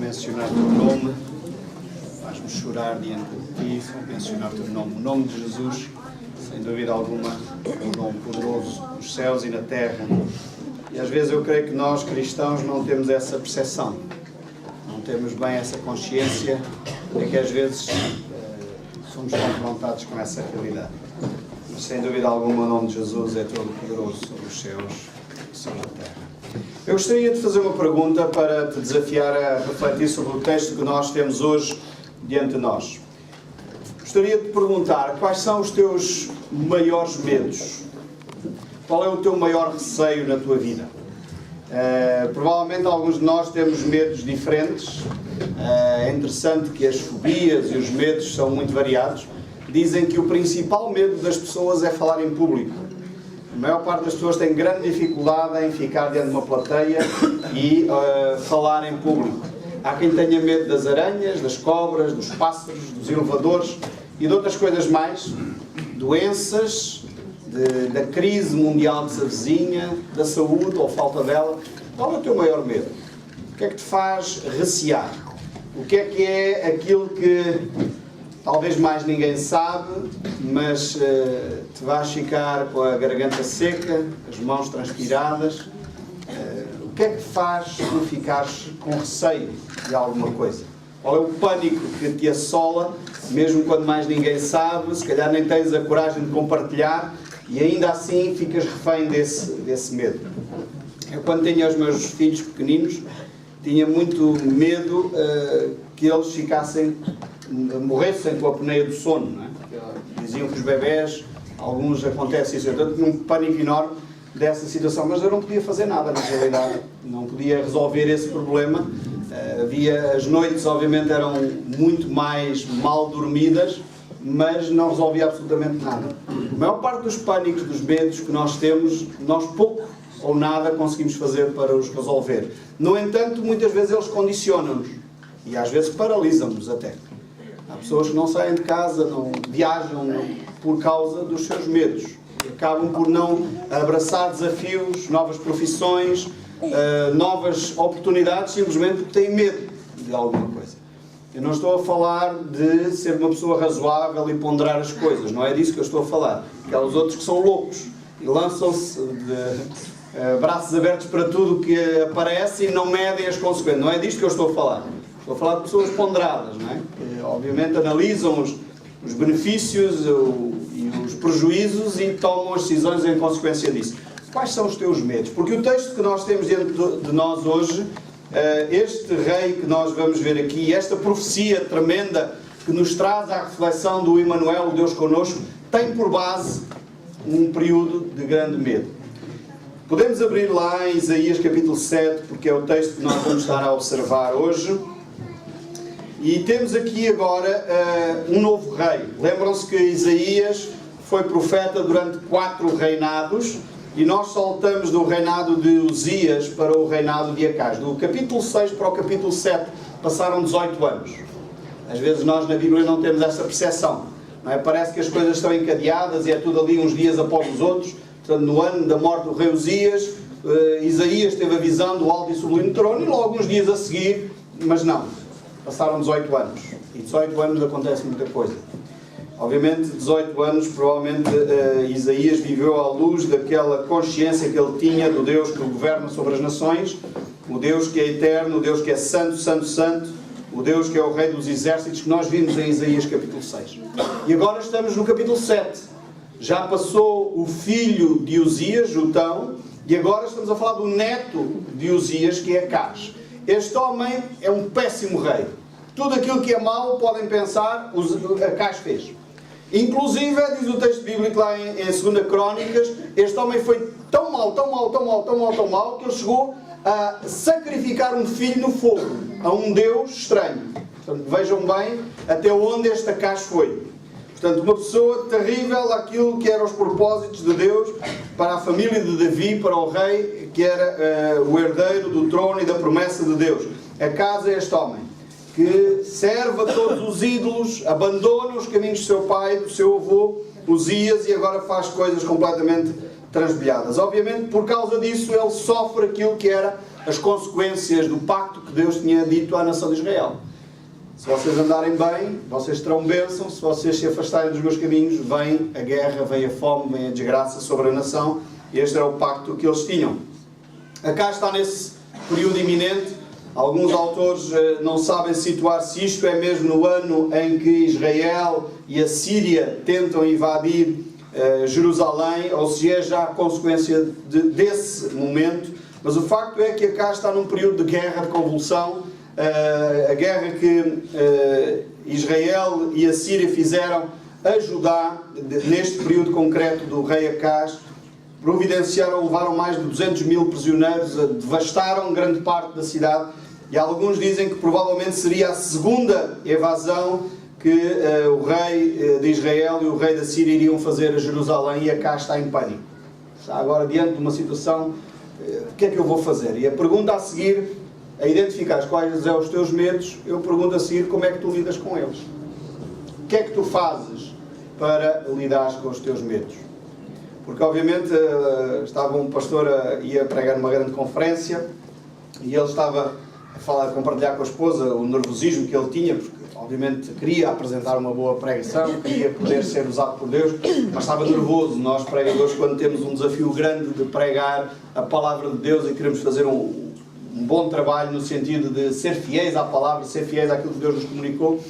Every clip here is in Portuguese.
mencionar o teu nome, faz-me chorar diante de ti, mencionar o teu nome. O nome de Jesus, sem dúvida alguma, é um nome poderoso nos céus e na terra. E às vezes eu creio que nós, cristãos, não temos essa percepção, não temos bem essa consciência, é que às vezes somos confrontados com essa realidade. Mas sem dúvida alguma o nome de Jesus é todo poderoso sobre os céus e sobre a terra. Eu gostaria de fazer uma pergunta para te desafiar a refletir sobre o texto que nós temos hoje diante de nós. Gostaria de te perguntar quais são os teus maiores medos? Qual é o teu maior receio na tua vida? Provavelmente alguns de nós temos medos diferentes. É interessante que as fobias e os medos são muito variados. Dizem que o principal medo das pessoas é falar em público. A maior parte das pessoas tem grande dificuldade em ficar diante de uma plateia e falar em público. Há quem tenha medo das aranhas, das cobras, dos pássaros, dos elevadores e de outras coisas mais. Doenças, da crise mundial que se avizinha, da saúde ou falta dela. Qual é o teu maior medo? O que é que te faz recear? O que é aquilo que talvez mais ninguém sabe, mas te vais ficar com a garganta seca, as mãos transpiradas? O que é que te faz tu ficares com receio de alguma coisa? Qual é o pânico que te assola, mesmo quando mais ninguém sabe, se calhar nem tens a coragem de compartilhar e ainda assim ficas refém desse medo? Eu, quando tinha os meus filhos pequeninos, tinha muito medo que eles morressem com a apneia do sono, não é? Diziam que os bebés, alguns acontece isso, eu tinha um pânico enorme dessa situação, mas eu não podia fazer nada na realidade, não podia resolver esse problema. As noites obviamente eram muito mais mal dormidas, mas não resolvia absolutamente nada. A maior parte dos pânicos, dos medos que nós temos, nós pouco ou nada conseguimos fazer para os resolver. No entanto, muitas vezes eles condicionam-nos e às vezes paralisam-nos até. Há pessoas que não saem de casa, não viajam por causa dos seus medos. E acabam por não abraçar desafios, novas profissões, novas oportunidades, simplesmente porque têm medo de alguma coisa. Eu não estou a falar de ser uma pessoa razoável e ponderar as coisas, não é disso que eu estou a falar. Aqueles outros que são loucos e lançam-se de braços abertos para tudo o que aparece e não medem as consequências. Não é disto que eu estou a falar. Estou a falar de pessoas ponderadas, não é? Que, obviamente, analisam os benefícios e os prejuízos e tomam as decisões em consequência disso. Quais são os teus medos? Porque o texto que nós temos diante de nós hoje, este rei que nós vamos ver aqui, esta profecia tremenda que nos traz à reflexão do Emmanuel, o Deus connosco, tem por base um período de grande medo. Podemos abrir lá em Isaías capítulo 7, porque é o texto que nós vamos estar a observar hoje. E temos aqui agora um novo rei. Lembram-se que Isaías foi profeta durante 4 reinados e nós saltamos do reinado de Uzias para o reinado de Acaz. Do capítulo 6 para o capítulo 7 passaram 18 anos. Às vezes nós na Bíblia não temos essa percepção, não é? Parece que as coisas estão encadeadas e é tudo ali uns dias após os outros. Portanto, no ano da morte do rei Uzias, Isaías teve a visão do alto e sublime trono e logo uns dias a seguir, mas não. Passaram 18 anos. E 18 anos acontece muita coisa. Obviamente, 18 anos, provavelmente, Isaías viveu à luz daquela consciência que ele tinha do Deus que governa sobre as nações, o Deus que é eterno, o Deus que é santo, santo, santo, o Deus que é o Rei dos exércitos, que nós vimos em Isaías capítulo 6. E agora estamos no capítulo 7. Já passou o filho de Uzias, Jotão, e agora estamos a falar do neto de Uzias, que é Acaz. Este homem é um péssimo rei. Tudo aquilo que é mau, podem pensar, Acaz fez. Inclusive, diz o texto bíblico lá em 2 Crónicas, este homem foi tão mau, que ele chegou a sacrificar um filho no fogo, a um Deus estranho. Portanto, vejam bem até onde este Acaz foi. Portanto, uma pessoa terrível àquilo que eram os propósitos de Deus para a família de Davi, para o rei, que era o herdeiro do trono e da promessa de Deus. Acaz é este homem que serve a todos os ídolos, abandona os caminhos do seu pai, do seu avô, Uzias, e agora faz coisas completamente transbilhadas. Obviamente, por causa disso, ele sofre aquilo que era as consequências do pacto que Deus tinha dito à nação de Israel. Se vocês andarem bem, vocês terão bênção. Se vocês se afastarem dos meus caminhos, vem a guerra, vem a fome, vem a desgraça sobre a nação. Este era o pacto que eles tinham. Acá está nesse período iminente. Alguns autores não sabem situar se isto é mesmo no ano em que Israel e a Síria tentam invadir Jerusalém, ou se é já a consequência desse momento. Mas o facto é que acá está num período de guerra, de convulsão. A guerra que Israel e a Síria fizeram a Judá, neste período concreto do rei Acaz, providenciaram, levaram mais de 200 mil prisioneiros, devastaram grande parte da cidade, e alguns dizem que provavelmente seria a segunda evasão que o rei de Israel e o rei da Síria iriam fazer a Jerusalém, e Acaz está em pânico. Está agora diante de uma situação, o que é que eu vou fazer? E a pergunta a seguir, a identificar quais são os teus medos, eu pergunto a seguir, como é que tu lidas com eles? O que é que tu fazes para lidar com os teus medos? Porque obviamente estava um pastor, ia pregar numa grande conferência, e ele estava a compartilhar com a esposa o nervosismo que ele tinha, porque obviamente queria apresentar uma boa pregação, queria poder ser usado por Deus, mas estava nervoso. Nós pregadores, quando temos um desafio grande de pregar a palavra de Deus e queremos fazer um bom trabalho no sentido de ser fiéis à palavra, ser fiéis àquilo que Deus nos comunicou,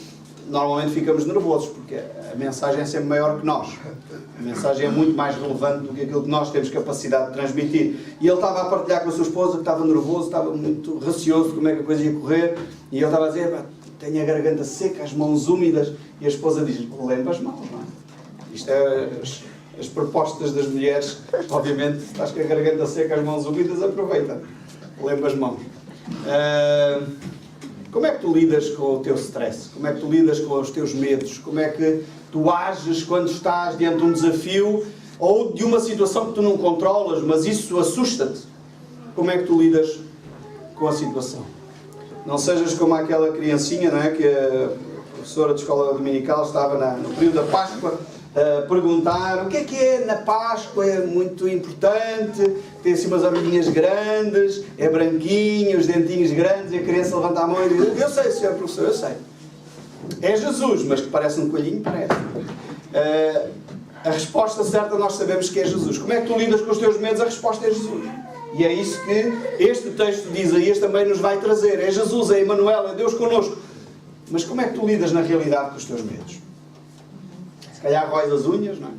normalmente ficamos nervosos, porque a mensagem é sempre maior que nós. A mensagem é muito mais relevante do que aquilo que nós temos capacidade de transmitir. E ele estava a partilhar com a sua esposa, que estava nervoso, estava muito receoso de como é que a coisa ia correr, e ele estava a dizer, tenho a garganta seca, as mãos úmidas, e a esposa diz, lembre as mãos, não é? Isto é as propostas das mulheres, obviamente, se estás com a garganta seca, as mãos úmidas, aproveita. Lembre as mãos. Como é que tu lidas com o teu stress? Como é que tu lidas com os teus medos? Como é que tu ages quando estás diante de um desafio ou de uma situação que tu não controlas, mas isso assusta-te? Como é que tu lidas com a situação? Não sejas como aquela criancinha, não é? Que a professora de escola dominical estava no período da Páscoa a perguntar o que é na Páscoa, é muito importante, tem assim umas orelhinhas grandes, é branquinho, os dentinhos grandes, e a criança levanta a mão e diz, eu sei, senhor professor, eu sei. É Jesus, mas que parece um coelhinho, parece. A resposta certa nós sabemos que é Jesus. Como é que tu lidas com os teus medos? A resposta é Jesus. E é isso que este texto de Isaías também nos vai trazer. É Jesus, é Emmanuel, é Deus connosco. Mas como é que tu lidas na realidade com os teus medos? Se calhar róis as unhas, não é?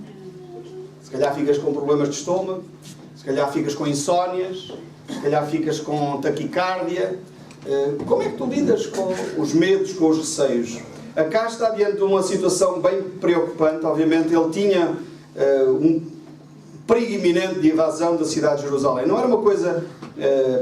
Se calhar ficas com problemas de estômago, se calhar ficas com insónias, se calhar ficas com taquicardia. Como é que tu lidas com os medos, com os receios? Acá está diante de uma situação bem preocupante. Obviamente ele tinha um perigo iminente de invasão da cidade de Jerusalém. Não era uma coisa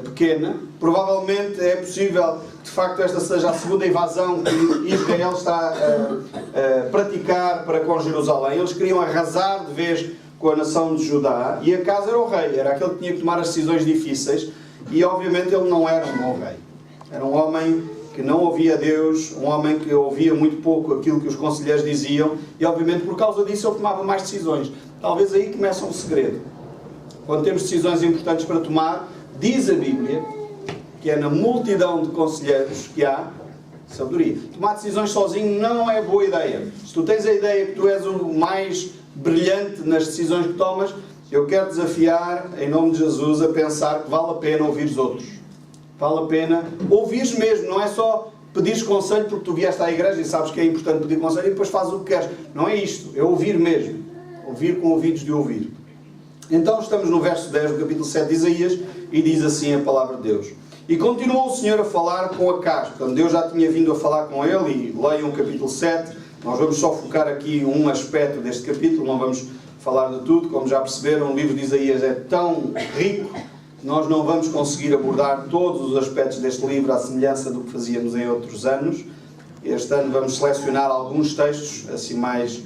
pequena. Provavelmente é possível que de facto esta seja a segunda invasão que Israel está a praticar para com Jerusalém. Eles queriam arrasar de vez com a nação de Judá, e Acaz era o rei, era aquele que tinha que tomar as decisões difíceis, e obviamente ele não era um bom rei. Era um homem que não ouvia Deus, um homem que ouvia muito pouco aquilo que os conselheiros diziam, e obviamente por causa disso ele tomava mais decisões. Talvez aí começa um segredo. Quando temos decisões importantes para tomar, diz a Bíblia que é na multidão de conselheiros que há sabedoria. Tomar decisões sozinho não é boa ideia. Se tu tens a ideia que tu és o mais brilhante nas decisões que tomas, eu quero desafiar, em nome de Jesus, a pensar que vale a pena ouvir os outros. Vale a pena ouvires mesmo, não é só pedires conselho porque tu vieste à igreja e sabes que é importante pedir conselho e depois fazes o que queres. Não é isto, é ouvir mesmo. Ouvir com ouvidos de ouvir. Então estamos no verso 10 do capítulo 7 de Isaías e diz assim a palavra de Deus. E continuou o Senhor a falar com Acaz. Portanto, Deus já tinha vindo a falar com ele, e leiam o capítulo 7. Nós vamos só focar aqui um aspecto deste capítulo, não vamos falar de tudo. Como já perceberam, o livro de Isaías é tão rico que nós não vamos conseguir abordar todos os aspectos deste livro à semelhança do que fazíamos em outros anos. Este ano vamos selecionar alguns textos assim mais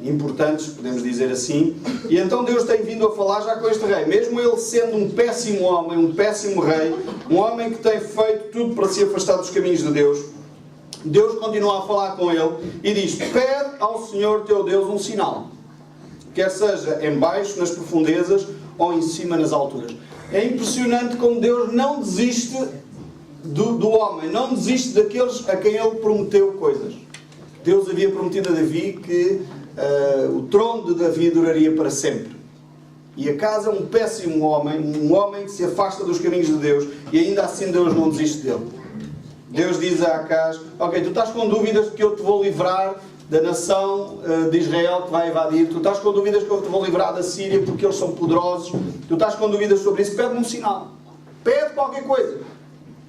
importantes, podemos dizer assim. E então Deus tem vindo a falar já com este rei, mesmo ele sendo um péssimo homem, um péssimo rei, um homem que tem feito tudo para se afastar dos caminhos de Deus. Deus continua a falar com ele e diz: pede ao Senhor teu Deus um sinal, quer seja em baixo, nas profundezas, ou em cima, nas alturas. É impressionante como Deus não desiste do homem, não desiste daqueles a quem Ele prometeu coisas. Deus havia prometido a Davi que o trono de Davi duraria para sempre. E Acaz é um péssimo homem, um homem que se afasta dos caminhos de Deus, e ainda assim Deus não desiste dele. Deus diz a Acaz: ok, tu estás com dúvidas de que eu te vou livrar da nação de Israel que vai invadir, tu estás com dúvidas que eu te vou livrar da Síria porque eles são poderosos, tu estás com dúvidas sobre isso, pede-me um sinal, pede qualquer coisa,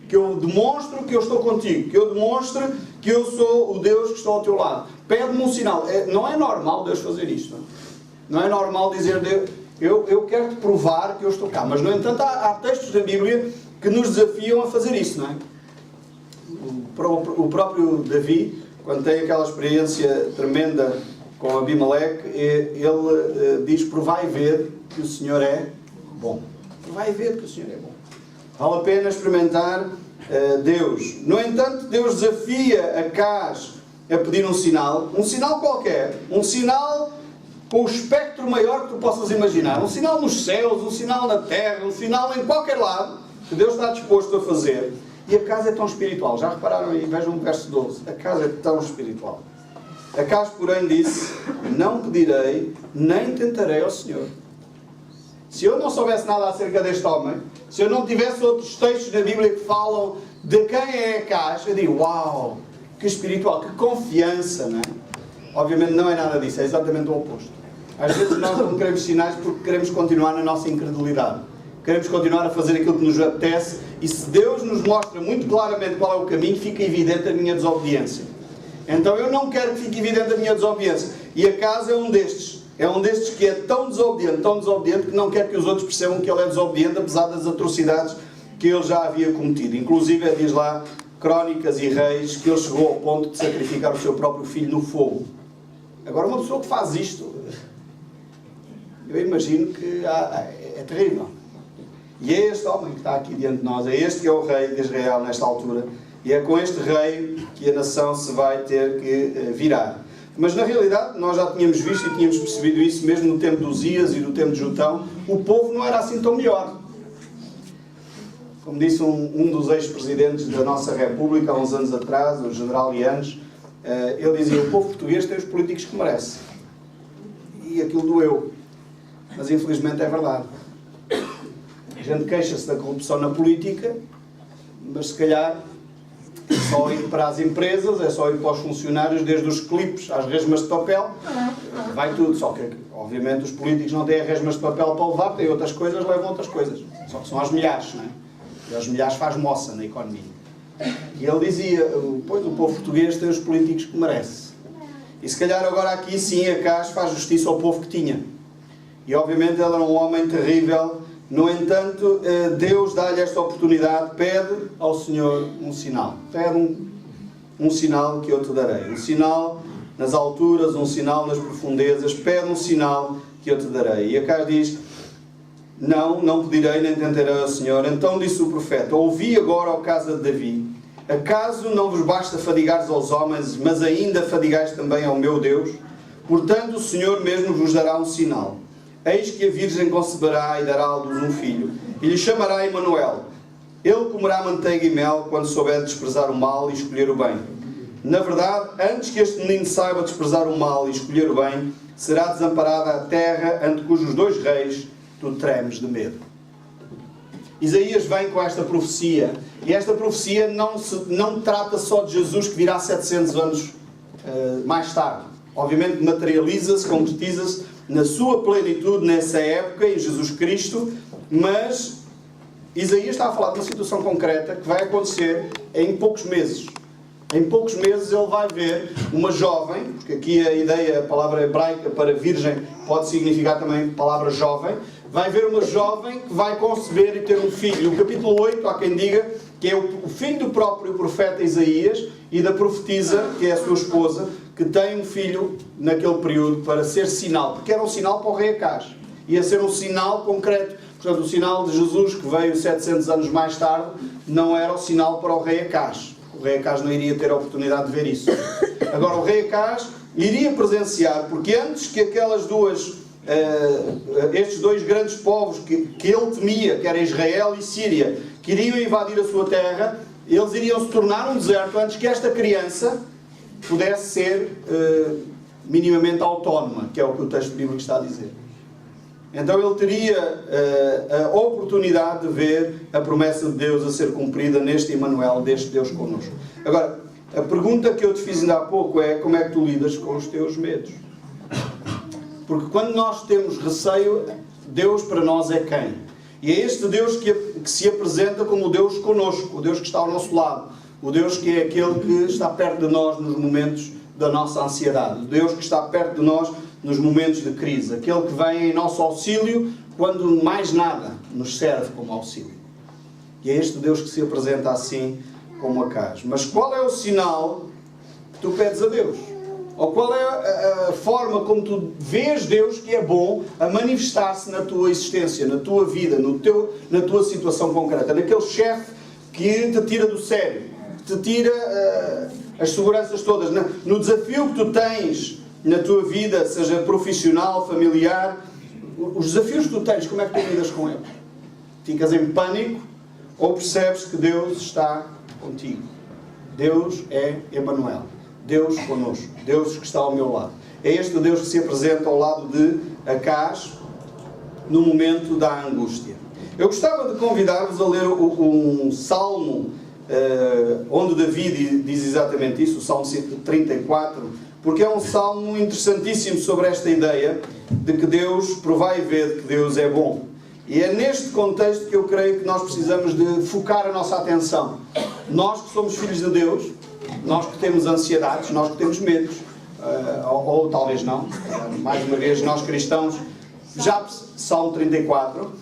que eu demonstro que eu estou contigo, que eu demonstre que eu sou o Deus que estou ao teu lado. Pede-me um sinal. Não é normal Deus fazer isto. Não é normal dizer: Deus, eu quero-te provar que eu estou cá. Mas, no entanto, há textos da Bíblia que nos desafiam a fazer isso, não é? O próprio Davi, quando tem aquela experiência tremenda com Abimeleque, ele diz: provai e ver que o Senhor é bom. Provai e ver que o Senhor é bom. Vale a pena experimentar Deus. No entanto, Deus desafia Acaz a pedir um sinal qualquer, um sinal com o espectro maior que tu possas imaginar, um sinal nos céus, um sinal na terra, um sinal em qualquer lado, que Deus está disposto a fazer. E Acaz é tão espiritual. Já repararam aí? Vejam o verso 12. Acaz é tão espiritual. Acaz, porém, disse: não pedirei, nem tentarei ao Senhor. Se eu não soubesse nada acerca deste homem, se eu não tivesse outros textos na Bíblia que falam de quem é Acaz, eu digo: uau, que espiritual, que confiança, não é? Obviamente não é nada disso, é exatamente o oposto. Às vezes nós não queremos sinais porque queremos continuar na nossa incredulidade. Queremos continuar a fazer aquilo que nos apetece, e se Deus nos mostra muito claramente qual é o caminho, fica evidente a minha desobediência. Então eu não quero que fique evidente a minha desobediência. E Acaz é um destes. É um destes que é tão desobediente, que não quer que os outros percebam que ele é desobediente, apesar das atrocidades que ele já havia cometido. Inclusive, diz lá, Crónicas e Reis, que ele chegou ao ponto de sacrificar o seu próprio filho no fogo. Agora, uma pessoa que faz isto, eu imagino que é terrível. E é este homem que está aqui diante de nós, é este que é o rei de Israel nesta altura, e é com este rei que a nação se vai ter que virar. Mas na realidade, nós já tínhamos visto e tínhamos percebido isso mesmo no tempo de Uzias e no tempo de Jotão, o povo não era assim tão melhor. Como disse um dos ex-presidentes da nossa República há uns anos atrás, o general Yanes, ele dizia: o povo português tem os políticos que merece. E aquilo doeu. Mas infelizmente é verdade. A gente queixa-se da corrupção na política, mas se calhar é só ir para as empresas, é só ir para os funcionários, desde os clipes às resmas de papel, vai tudo. Só que, obviamente, os políticos não têm resmas de papel para levar, têm outras coisas, levam outras coisas. Só que são aos milhares, não é? E aos milhares faz moça na economia. E ele dizia: pois o povo português tem os políticos que merece. E se calhar agora aqui sim Acaz faz justiça ao povo que tinha. E obviamente ele era um homem terrível. No entanto, Deus dá-lhe esta oportunidade, pede ao Senhor um sinal. Pede um sinal que eu te darei. Um sinal nas alturas, um sinal nas profundezas. Pede um sinal que eu te darei. E Acaz diz: não pedirei nem tentarei ao Senhor. Então disse o profeta: ouvi agora, ó casa de Davi, acaso não vos basta fadigares aos homens, mas ainda fadigais também ao meu Deus? Portanto o Senhor mesmo vos dará um sinal. Eis que a Virgem conceberá e dará à luz um filho, e lhe chamará Emanuel. Ele comerá manteiga e mel quando souber desprezar o mal e escolher o bem. Na verdade, antes que este menino saiba desprezar o mal e escolher o bem, será desamparada a terra ante cujos dois reis tu tremes de medo. Isaías vem com esta profecia, e esta profecia não trata só de Jesus que virá 700 anos mais tarde. Obviamente materializa-se, concretiza-se na sua plenitude nessa época, em Jesus Cristo, mas Isaías está a falar de uma situação concreta que vai acontecer em poucos meses. Em poucos meses ele vai ver uma jovem, porque aqui a palavra hebraica para virgem pode significar também palavra jovem, vai ver uma jovem que vai conceber e ter um filho. No capítulo 8 há quem diga que é o filho do próprio profeta Isaías e da profetisa, que é a sua esposa, que tem um filho naquele período para ser sinal, porque era um sinal para o rei Acaz. Ia ser um sinal concreto. Portanto, o sinal de Jesus, que veio 700 anos mais tarde, não era o sinal para o rei Acaz. O rei Acaz não iria ter a oportunidade de ver isso. Agora, o rei Acaz iria presenciar, porque antes que aquelas duas estes dois grandes povos que ele temia, que era Israel e Síria, que iriam invadir a sua terra, eles iriam se tornar um deserto antes que esta criança pudesse ser minimamente autónoma, que é o que o texto bíblico está a dizer. Então ele teria a oportunidade de ver a promessa de Deus a ser cumprida neste Emmanuel, deste Deus connosco. Agora, a pergunta que eu te fiz ainda há pouco é: como é que tu lidas com os teus medos? Porque quando nós temos receio, Deus para nós é quem? E é este Deus que se apresenta como o Deus connosco, o Deus que está ao nosso lado, o Deus que é aquele que está perto de nós nos momentos da nossa ansiedade, o Deus que está perto de nós nos momentos de crise, aquele que vem em nosso auxílio quando mais nada nos serve como auxílio. E é este Deus que se apresenta assim como Acaz. Mas qual é o sinal que tu pedes a Deus? Ou qual é a forma como tu vês Deus que é bom a manifestar-se na tua existência, na tua vida, na tua situação concreta, naquele chefe que te tira do sério, que te tira as seguranças todas, no desafio que tu tens na tua vida, seja profissional, familiar, os desafios que tu tens, como é que tu lidas com eles? Ficas em pânico ou percebes que Deus está contigo? Deus é Emmanuel, Deus connosco, Deus que está ao meu lado. É este Deus que se apresenta ao lado de Acaz no momento da angústia. Eu gostava de convidar-vos a ler um salmo onde Davi diz exatamente isso, o Salmo 34, porque é um salmo interessantíssimo sobre esta ideia de que Deus, provai e vede que Deus é bom. E é neste contexto que eu creio que nós precisamos de focar a nossa atenção. Nós que somos filhos de Deus, nós que temos ansiedades, nós que temos medos, ou talvez não, mais uma vez, nós cristãos, já Salmo 34,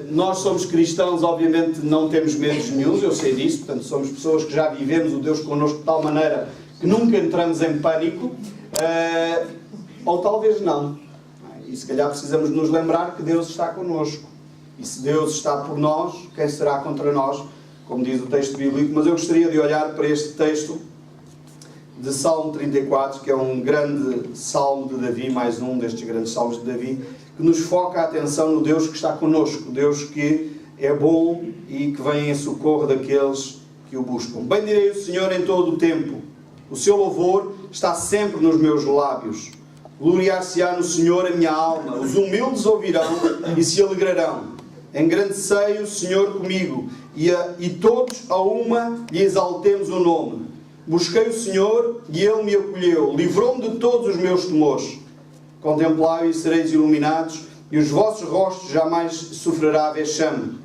nós somos cristãos, obviamente não temos medos nenhum, eu sei disso, portanto somos pessoas que já vivemos o Deus connosco de tal maneira que nunca entramos em pânico, ou talvez não. E se calhar precisamos nos lembrar que Deus está connosco. E se Deus está por nós, quem será contra nós? Como diz o texto bíblico. Mas eu gostaria de olhar para este texto de Salmo 34, que é um grande salmo de Davi, mais um destes grandes salmos de Davi, que nos foca a atenção no Deus que está connosco, Deus que é bom e que vem em socorro daqueles que o buscam. Bendirei o Senhor em todo o tempo. O seu louvor está sempre nos meus lábios. Gloriar-se-á no Senhor a minha alma. Os humildes ouvirão e se alegrarão. Engrandecei o Senhor comigo e todos a uma lhe exaltemos o nome. Busquei o Senhor e Ele me acolheu. Livrou-me de todos os meus temores. Contemplai-o e sereis iluminados, e os vossos rostos jamais sofrerá vexame.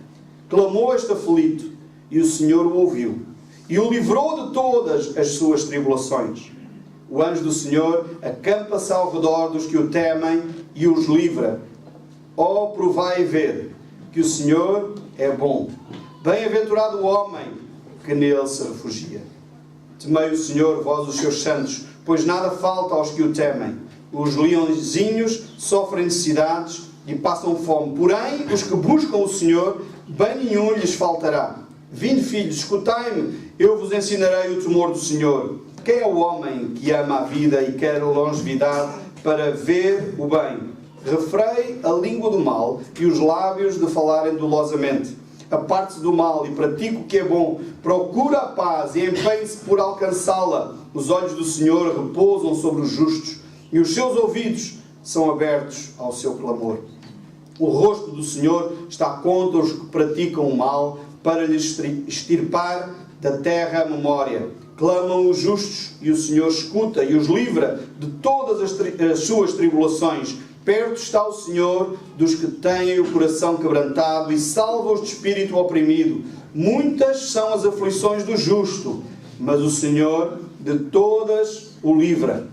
Clamou este aflito e o Senhor o ouviu e o livrou de todas as suas tribulações. O anjo do Senhor acampa-se ao redor dos que o temem e os livra. Ó, provai e vede que o Senhor é bom. Bem-aventurado o homem que nele se refugia. Temei o Senhor, vós os seus santos, pois nada falta aos que o temem. Os leõezinhos sofrem necessidades e passam fome. Porém, os que buscam o Senhor, bem nenhum lhes faltará. Vinde, filhos, escutai-me, eu vos ensinarei o temor do Senhor. Quem é o homem que ama a vida e quer a longevidade para ver o bem? Refrei a língua do mal e os lábios de falarem dolosamente. Aparte-se do mal e pratique o que é bom. Procura a paz e empenhe-se por alcançá-la. Os olhos do Senhor repousam sobre os justos e os seus ouvidos são abertos ao seu clamor. O rosto do Senhor está contra os que praticam o mal, para lhes extirpar da terra a memória. Clamam os justos e o Senhor escuta e os livra de todas as suas tribulações. Perto está o Senhor dos que têm o coração quebrantado e salva-os de espírito oprimido. Muitas são as aflições do justo, mas o Senhor de todas o livra.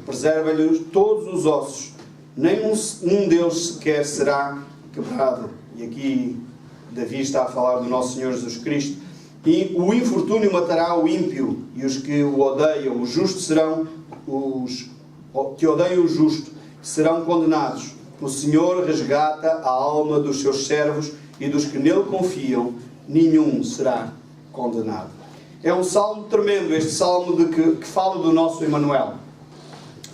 Preserva-lhe todos os ossos, nem um deles sequer será quebrado. E aqui Davi está a falar do nosso Senhor Jesus Cristo. E o infortúnio matará o ímpio, e os que o odeiam, os justos serão, os que odeiam o justo, serão condenados. O Senhor resgata a alma dos seus servos, e dos que nele confiam, nenhum será condenado. É um salmo tremendo, este salmo que fala do nosso Emmanuel.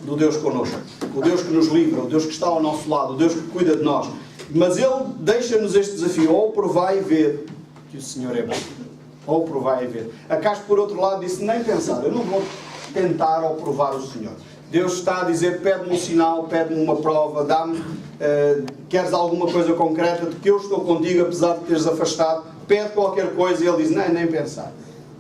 do Deus connosco, o Deus que nos livra, o Deus que está ao nosso lado, o Deus que cuida de nós. Mas Ele deixa-nos este desafio: ou provai e ver que o Senhor é bom. Ou provai e ver. Acais, por outro lado, disse: nem pensar, eu não vou tentar ou provar o Senhor. Deus está a dizer: pede-me um sinal, pede-me uma prova, dá-me, queres alguma coisa concreta de que eu estou contigo, apesar de teres afastado, pede qualquer coisa. E Ele diz: nem pensar.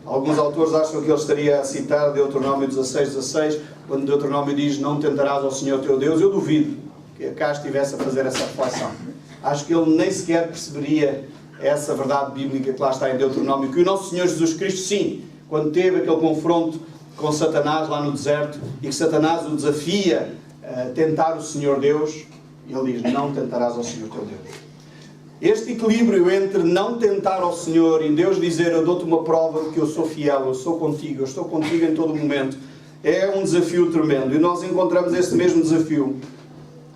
Alguns autores acham que ele estaria a citar Deuteronômio 16:16, quando Deuteronômio diz: não tentarás ao Senhor teu Deus. Eu duvido que Acais estivesse a fazer essa reflexão. Acho que ele nem sequer perceberia essa verdade bíblica que lá está em Deuteronômio, que o nosso Senhor Jesus Cristo, sim, quando teve aquele confronto com Satanás lá no deserto, e que Satanás o desafia a tentar o Senhor Deus, ele diz: não tentarás ao Senhor teu Deus. Este equilíbrio entre não tentar ao Senhor e Deus dizer: eu dou-te uma prova de que eu sou fiel, eu estou contigo em todo o momento, é um desafio tremendo. E nós encontramos este mesmo desafio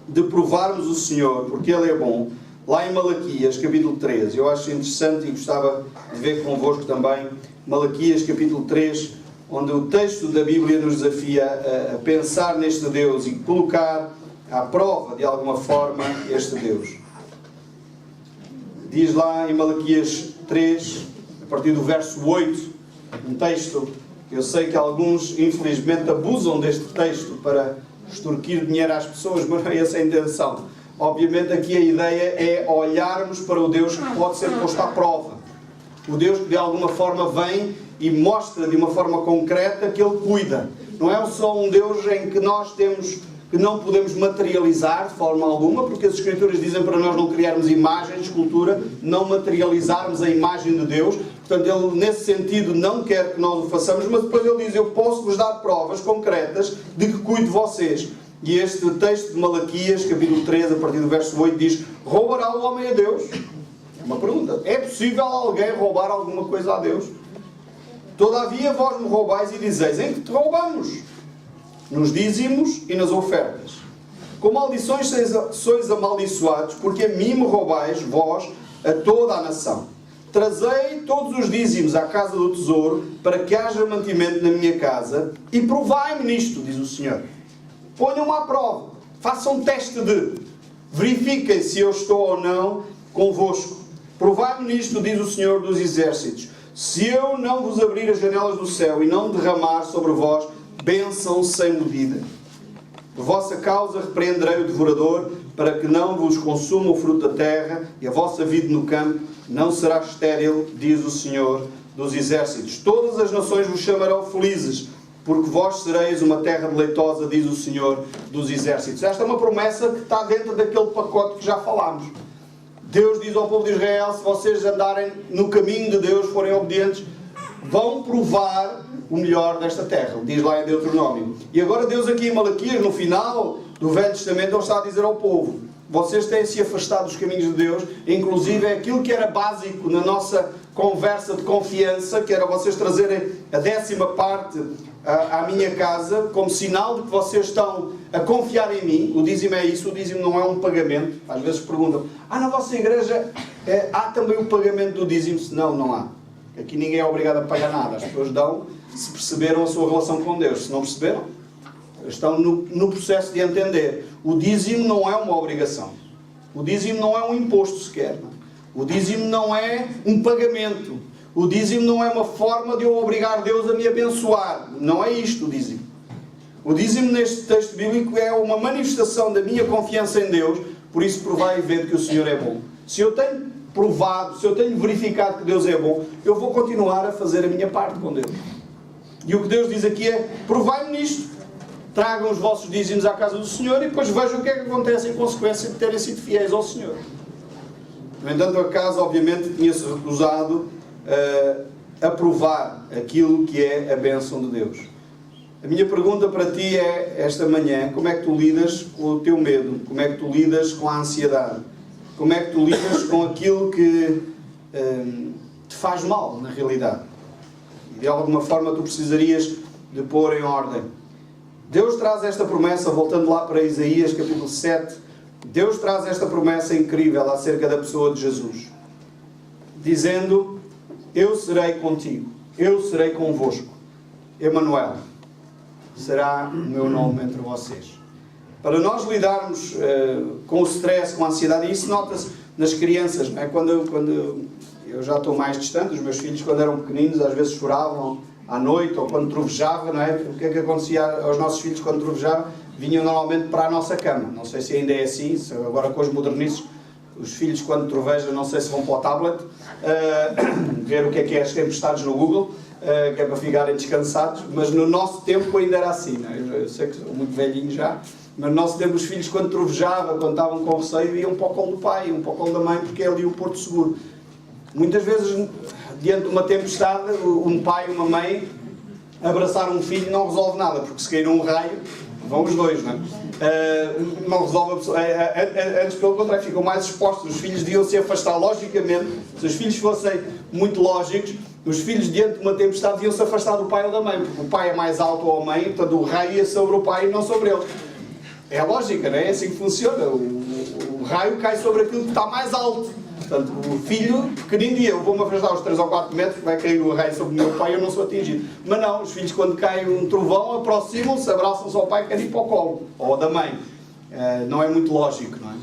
de provarmos o Senhor, porque Ele é bom, lá em Malaquias, capítulo 3. Eu acho interessante e gostava de ver convosco também, Malaquias, capítulo 3, onde o texto da Bíblia nos desafia a pensar neste Deus e colocar à prova, de alguma forma, este Deus. Diz lá em Malaquias 3, a partir do verso 8, um texto, eu sei que alguns, infelizmente, abusam deste texto para extorquir dinheiro às pessoas, mas não é essa a intenção. Obviamente aqui a ideia é olharmos para o Deus que pode ser posto à prova. O Deus que de alguma forma vem e mostra de uma forma concreta que Ele cuida. Não é só um Deus em que nós temos, que não podemos materializar de forma alguma, porque as Escrituras dizem para nós não criarmos imagens, escultura, não materializarmos a imagem de Deus. Portanto, Ele nesse sentido não quer que nós o façamos, mas depois Ele diz: eu posso-vos dar provas concretas de que cuido de vocês. E este texto de Malaquias, capítulo 3, a partir do verso 8, diz: roubará o homem a Deus? É uma pergunta. É possível alguém roubar alguma coisa a Deus? Todavia vós me roubais e dizeis: em que te roubamos? Nos dízimos e nas ofertas. Com maldições sois amaldiçoados, porque a mim me roubais, vós, a toda a nação. Trazei todos os dízimos à casa do tesouro, para que haja mantimento na minha casa, e provai-me nisto, diz o Senhor. Ponham-me à prova, façam um teste verifiquem se eu estou ou não convosco. Provai-me nisto, diz o Senhor dos Exércitos, se eu não vos abrir as janelas do céu e não derramar sobre vós bênção sem medida. Por vossa causa repreenderei o devorador, para que não vos consuma o fruto da terra, e a vossa vida no campo não será estéril, diz o Senhor dos Exércitos. Todas as nações vos chamarão felizes, porque vós sereis uma terra deleitosa, diz o Senhor dos Exércitos. Esta é uma promessa que está dentro daquele pacote que já falámos. Deus diz ao povo de Israel: se vocês andarem no caminho de Deus, forem obedientes, vão provar o melhor desta terra. Diz lá em Deuteronômio. E agora Deus aqui em Malaquias, no final do Velho Testamento, Ele está a dizer ao povo: vocês têm-se afastado dos caminhos de Deus, inclusive é aquilo que era básico na nossa conversa de confiança, que era vocês trazerem a 10ª parte à minha casa, como sinal de que vocês estão a confiar em mim. O dízimo é isso, o dízimo não é um pagamento. Às vezes perguntam: na vossa igreja há também o pagamento do dízimo? Não, não há. Aqui ninguém é obrigado a pagar nada. As pessoas dão se perceberam a sua relação com Deus. Se não perceberam, estão no processo de entender. O dízimo não é uma obrigação. O dízimo não é um imposto sequer. O dízimo não é um pagamento. O dízimo não é uma forma de eu obrigar Deus a me abençoar. Não é isto o dízimo. O dízimo neste texto bíblico é uma manifestação da minha confiança em Deus. Por isso provai e ver que o Senhor é bom. Se eu tenho provado, se eu tenho verificado que Deus é bom, eu vou continuar a fazer a minha parte com Deus. E o que Deus diz aqui é: provai-me nisto. Tragam os vossos dízimos à casa do Senhor e depois vejam o que é que acontece em consequência de terem sido fiéis ao Senhor. No entanto, a casa obviamente tinha-se recusado a provar aquilo que é a bênção de Deus. A minha pergunta para ti é, esta manhã: como é que tu lidas com o teu medo? Como é que tu lidas com a ansiedade? Como é que tu lidas com aquilo que te faz mal, na realidade? E de alguma forma tu precisarias de pôr em ordem. Deus traz esta promessa, voltando lá para Isaías capítulo 7, Deus traz esta promessa incrível acerca da pessoa de Jesus, dizendo: eu serei contigo, eu serei convosco. Emanuel. será o meu nome entre vocês. Para nós lidarmos com o stress, com a ansiedade, e isso nota-se nas crianças, não é? Quando eu já estou mais distante, os meus filhos, quando eram pequeninos, às vezes choravam à noite, ou quando trovejava, não é? O que é que acontecia aos nossos filhos quando trovejava? Vinham normalmente para a nossa cama. Não sei se ainda é assim, agora com os modernices, os filhos quando trovejam, não sei se vão para o tablet, ver o que é as tempestades no Google, que é para ficarem descansados, mas no nosso tempo ainda era assim, não é? Eu sei que sou muito velhinho já, mas no nosso tempo os filhos quando trovejava, quando estavam com receio, iam para o colo do pai, iam para o colo da mãe, porque é ali o porto seguro. Muitas vezes, diante de uma tempestade, um pai e uma mãe abraçar um filho não resolve nada, porque se cair um raio, vão os dois, não é? Não resolve a pessoa. Antes, pelo contrário, ficam mais expostos. Os filhos deviam se afastar, logicamente. Se os filhos fossem muito lógicos, os filhos, diante de uma tempestade, deviam se afastar do pai ou da mãe, porque o pai é mais alto ou a mãe, portanto o raio ia sobre o pai e não sobre ele. É lógica, não é? É assim que funciona. O raio cai sobre aquilo que está mais alto. Portanto, o filho pequenino dia, eu vou-me afastar aos 3 ou 4 metros, vai cair o raio sobre o meu pai e eu não sou atingido. Mas não, os filhos quando cai um trovão aproximam-se, abraçam-se ao pai e querem ir para o colo, ou da mãe. Não é muito lógico, não é?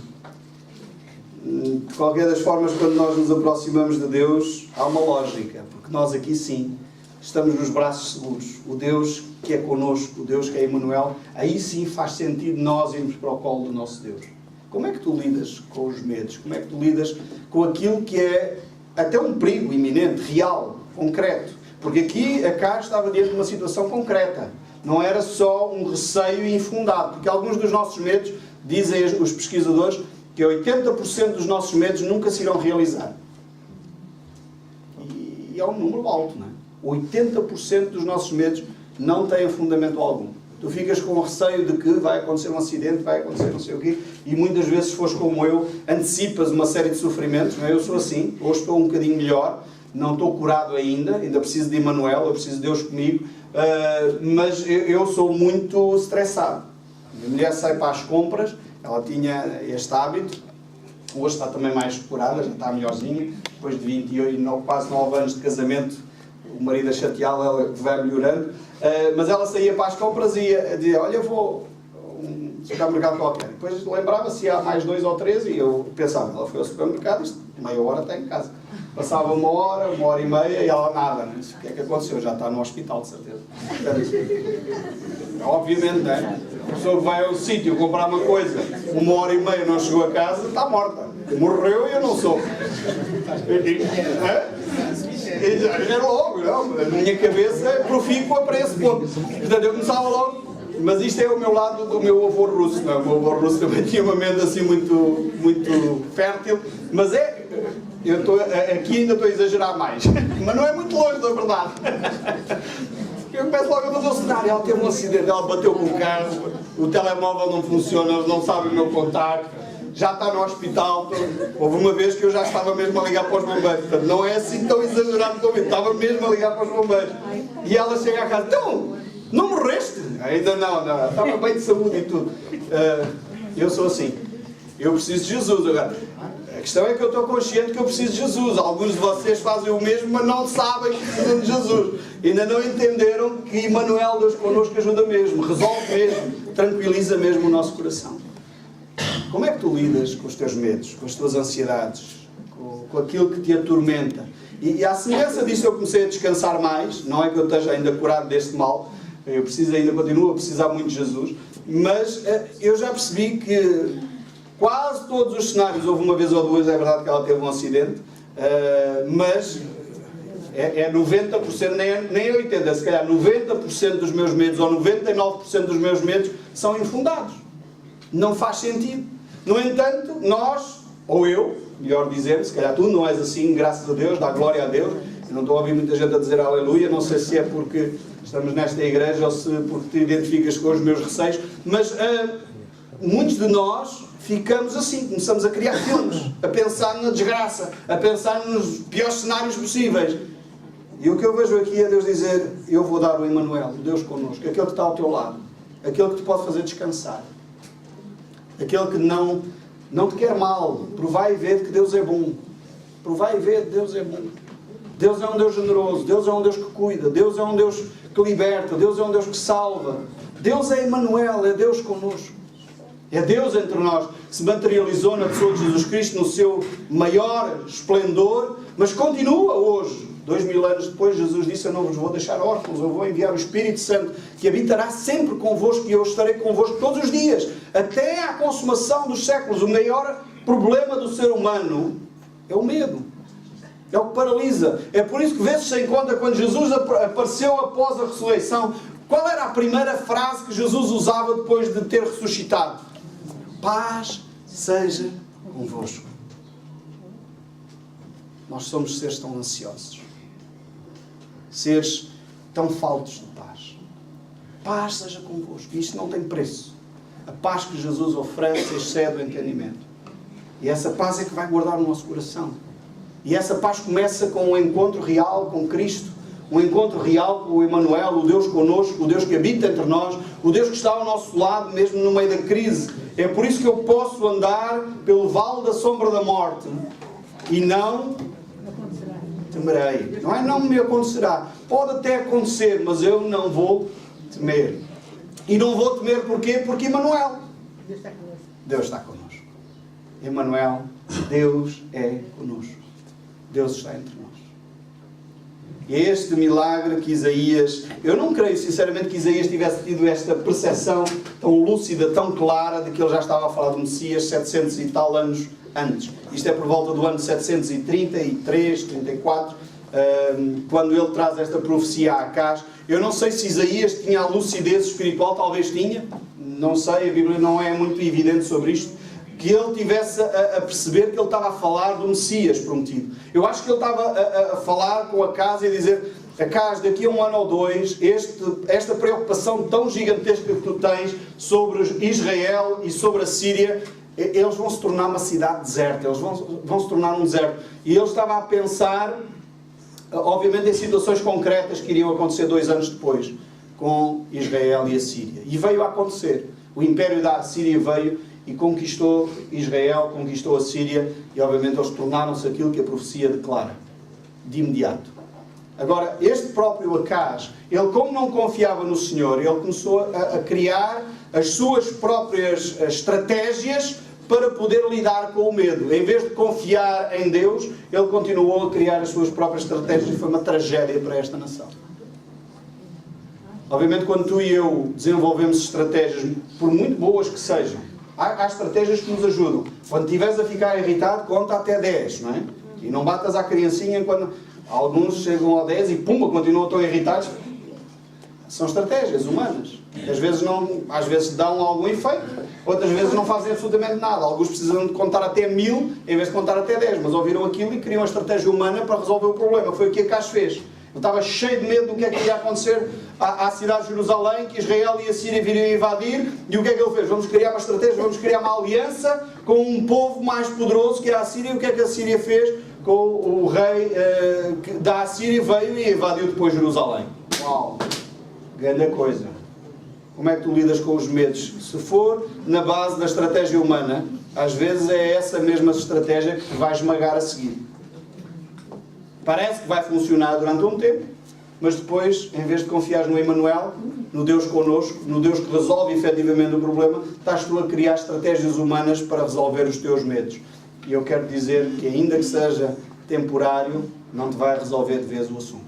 De qualquer das formas, quando nós nos aproximamos de Deus, há uma lógica, porque nós aqui sim, estamos nos braços seguros. O Deus que é connosco, o Deus que é Emmanuel, aí sim faz sentido nós irmos para o colo do nosso Deus. Como é que tu lidas com os medos? Como é que tu lidas com aquilo que é até um perigo iminente, real, concreto? Porque aqui a Cá estava diante de uma situação concreta. Não era só um receio infundado. Porque alguns dos nossos medos, dizem os pesquisadores, que 80% dos nossos medos nunca se irão realizar. E é um número alto, não é? 80% dos nossos medos não têm fundamento algum. Tu ficas com o receio de que vai acontecer um acidente, vai acontecer não sei o quê, e muitas vezes, se fores como eu, antecipas uma série de sofrimentos, não é? Eu sou assim, hoje estou um bocadinho melhor, não estou curado ainda preciso de Emmanuel, eu preciso de Deus comigo, mas eu sou muito estressado. A minha mulher sai para as compras, ela tinha este hábito, hoje está também mais curada, já está melhorzinha, depois de 28, quase 9 anos de casamento, o marido a chateá-la, ela vai melhorando. Mas ela saía para as compras e dizia, olha, eu vou a um supermercado qualquer. Depois lembrava-se, há mais 2 ou 3, e eu pensava, ela foi ao supermercado, isto, meia hora está em casa. Passava 1 hora, 1h30, e ela nada. Né? O que é que aconteceu? Já está no hospital, de certeza. Obviamente, não é? A pessoa que vai ao sítio comprar uma coisa, 1h30 não chegou a casa, está morta. Morreu e eu não sou. É logo, não? A minha cabeça é profícua para esse ponto. Portanto, eu começava logo. Mas isto é o meu lado do meu avô russo. Não? O meu avô russo também tinha uma mente assim muito fértil. Mas eu aqui ainda estou a exagerar mais. Mas não é muito longe da verdade. Eu começo logo a fazer o cenário. Ela teve um acidente, ela bateu com o carro, o telemóvel não funciona, eles não sabem o meu contacto. Já está no hospital. Houve uma vez que eu já estava mesmo a ligar para os bombeiros. Portanto, não é assim tão exagerado como eu. Estava mesmo a ligar para os bombeiros. E ela chega à casa, então, não morreste? Ainda não. Estava bem de saúde e tudo. Eu sou assim. Eu preciso de Jesus agora. A questão é que eu estou consciente que eu preciso de Jesus. Alguns de vocês fazem o mesmo, mas não sabem que precisam de Jesus. Ainda não entenderam que Emmanuel, Deus connosco, ajuda mesmo, resolve mesmo, tranquiliza mesmo o nosso coração. Como é que tu lidas com os teus medos, com as tuas ansiedades, com aquilo que te atormenta? E à semelhança disso eu comecei a descansar mais, não é que eu esteja ainda curado deste mal, eu continuo a precisar muito de Jesus, mas eu já percebi que quase todos os cenários, houve uma vez ou duas, é verdade que ela teve um acidente, mas é 90%, nem 80%, se calhar 90% dos meus medos ou 99% dos meus medos são infundados. Não faz sentido. No entanto, nós, ou eu, melhor dizendo, se calhar tu não és assim, graças a Deus, dá glória a Deus. Eu não estou a ouvir muita gente a dizer aleluia, não sei se é porque estamos nesta igreja ou se porque te identificas com os meus receios, mas muitos de nós ficamos assim, começamos a criar filmes, a pensar na desgraça, a pensar nos piores cenários possíveis. E o que eu vejo aqui é Deus dizer, eu vou dar o Emmanuel, o Deus connosco, aquele que está ao teu lado, aquele que te pode fazer descansar, aquele que não te quer mal. Provai e vede que Deus é bom. Provai e vede que Deus é bom. Deus é um Deus generoso, Deus é um Deus que cuida, Deus é um Deus que liberta, Deus é um Deus que salva. Deus é Emmanuel, é Deus connosco. É Deus entre nós, que se materializou na pessoa de Jesus Cristo no seu maior esplendor, mas continua hoje. 2000 anos depois, Jesus disse: eu não vos vou deixar órfãos, eu vou enviar o Espírito Santo, que habitará sempre convosco, e eu estarei convosco todos os dias, até à consumação dos séculos. O maior problema do ser humano é o medo. É o que paralisa. É por isso que vezes se encontra, quando Jesus apareceu após a ressurreição, qual era a primeira frase que Jesus usava depois de ter ressuscitado? Paz seja convosco. Nós somos seres tão ansiosos. Seres tão faltos de paz. Paz seja convosco. E isto não tem preço. A paz que Jesus oferece excede o entendimento. E essa paz é que vai guardar o nosso coração. E essa paz começa com um encontro real com Cristo. Um encontro real com o Emmanuel, o Deus connosco, o Deus que habita entre nós, o Deus que está ao nosso lado, mesmo no meio da crise. É por isso que eu posso andar pelo vale da sombra da morte e não temerei. Não é não me acontecerá. Pode até acontecer, mas eu não vou temer. E não vou temer porquê? Porque Emmanuel, Deus está connosco. Emmanuel, Deus é connosco. Deus está entre nós. E é este milagre que Isaías... Eu não creio, sinceramente, que Isaías tivesse tido esta percepção tão lúcida, tão clara, de que ele já estava a falar do Messias 700 e tal anos antes. Isto é por volta do ano 733, 34, quando ele traz esta profecia a Acaz. Eu não sei se Isaías tinha a lucidez espiritual, talvez tinha. Não sei, a Bíblia não é muito evidente sobre isto. Que ele tivesse a perceber que ele estava a falar do Messias prometido. Eu acho que ele estava a falar com Acaz e a dizer: Acaz, daqui a um ano ou dois, esta preocupação tão gigantesca que tu tens sobre Israel e sobre a Síria, eles vão se tornar uma cidade deserta, eles vão se tornar um deserto. E ele estava a pensar, obviamente, em situações concretas que iriam acontecer 2 anos depois, com Israel e a Síria. E veio a acontecer. O império da Síria veio e conquistou Israel, conquistou a Síria, e obviamente eles tornaram-se aquilo que a profecia declara, de imediato. Agora, este próprio Acaz, ele como não confiava no Senhor, ele começou a criar as suas próprias estratégias para poder lidar com o medo. Em vez de confiar em Deus, ele continuou a criar as suas próprias estratégias, e foi uma tragédia para esta nação. Obviamente, quando tu e eu desenvolvemos estratégias, por muito boas que sejam, há estratégias que nos ajudam. Quando estiveres a ficar irritado, conta até 10, não é? E não batas à criancinha quando... Alguns chegam ao 10 e pumba, continuam tão irritados. São estratégias humanas. Às vezes dão algum efeito, outras vezes não fazem absolutamente nada. Alguns precisam de contar até 1000 em vez de contar até 10, mas ouviram aquilo e criam a estratégia humana para resolver o problema. Foi o que Acaz fez. Ele estava cheio de medo do que é que ia acontecer à cidade de Jerusalém, que Israel e a Síria viriam invadir, e o que é que ele fez? Vamos criar uma estratégia, vamos criar uma aliança com um povo mais poderoso que é a Síria. E o que é que a Síria fez? Com o rei da Assíria veio e invadiu depois Jerusalém. Uau! Grande coisa. Como é que tu lidas com os medos? Se for na base da estratégia humana, às vezes é essa mesma estratégia que te vai esmagar a seguir. Parece que vai funcionar durante um tempo, mas depois, em vez de confiar no Emmanuel, no Deus connosco, no Deus que resolve efetivamente o problema, estás tu a criar estratégias humanas para resolver os teus medos. E eu quero dizer que, ainda que seja temporário, não te vai resolver de vez o assunto.